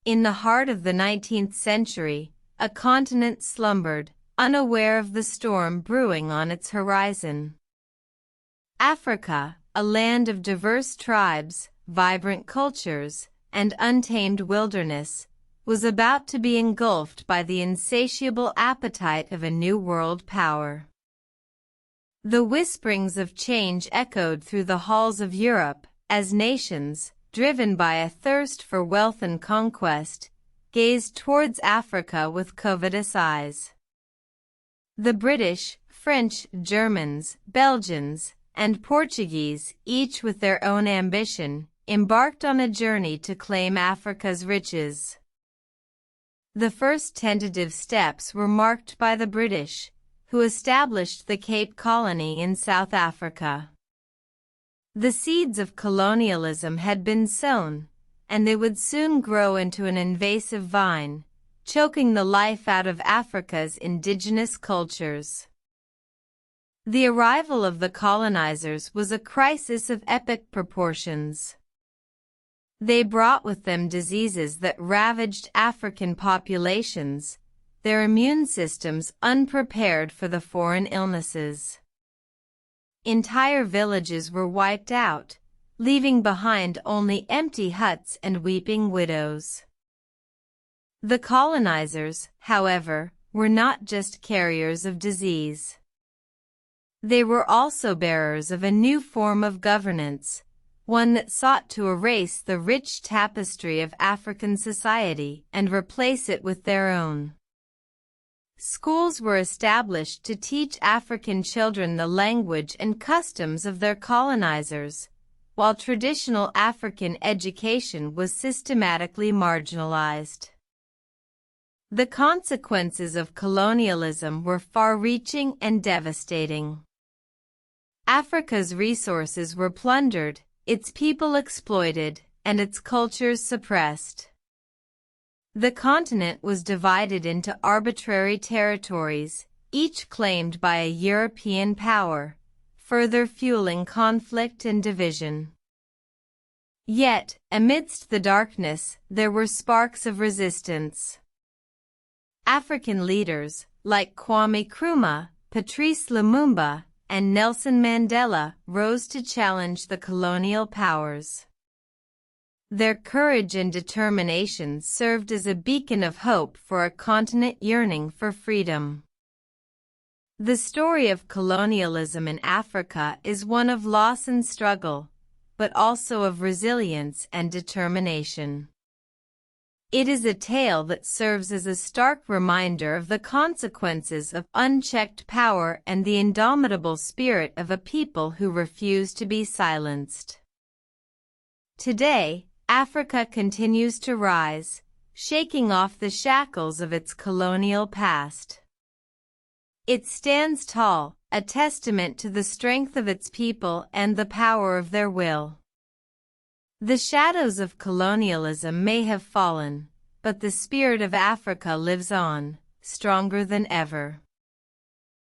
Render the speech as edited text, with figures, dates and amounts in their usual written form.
In the heart of the 19th century, a continent slumbered, unaware of the storm brewing on its horizon. Africa, a land of diverse tribes, vibrant cultures, and untamed wilderness, was about to be engulfed by the insatiable appetite of a new world power. The whisperings of change echoed through the halls of Europe as nations, driven by a thirst for wealth and conquest, gazed towards Africa with covetous eyes. The British, French, Germans, Belgians, and Portuguese, each with their own ambition, embarked on a journey to claim Africa's riches. The first tentative steps were marked by the British, who established the Cape Colony in South Africa. The seeds of colonialism had been sown, and they would soon grow into an invasive vine, choking the life out of Africa's indigenous cultures. The arrival of the colonizers was a crisis of epic proportions. They brought with them diseases that ravaged African populations, their immune systems unprepared for the foreign illnesses. Entire villages were wiped out, leaving behind only empty huts and weeping widows. The colonizers, however, were not just carriers of disease. They were also bearers of a new form of governance, one that sought to erase the rich tapestry of African society and replace it with their own. Schools were established to teach African children the language and customs of their colonizers, while traditional African education was systematically marginalized. The consequences of colonialism were far-reaching and devastating. Africa's resources were plundered, its people exploited, and its cultures suppressed. The continent was divided into arbitrary territories, each claimed by a European power, further fueling conflict and division. Yet, amidst the darkness, there were sparks of resistance. African leaders, like Kwame Nkrumah, Patrice Lumumba, and Nelson Mandela, rose to challenge the colonial powers. Their courage and determination served as a beacon of hope for a continent yearning for freedom. The story of colonialism in Africa is one of loss and struggle, but also of resilience and determination. It is a tale that serves as a stark reminder of the consequences of unchecked power and the indomitable spirit of a people who refuse to be silenced. Today, Africa continues to rise, shaking off the shackles of its colonial past. It stands tall, a testament to the strength of its people and the power of their will. The shadows of colonialism may have fallen, but the spirit of Africa lives on, stronger than ever.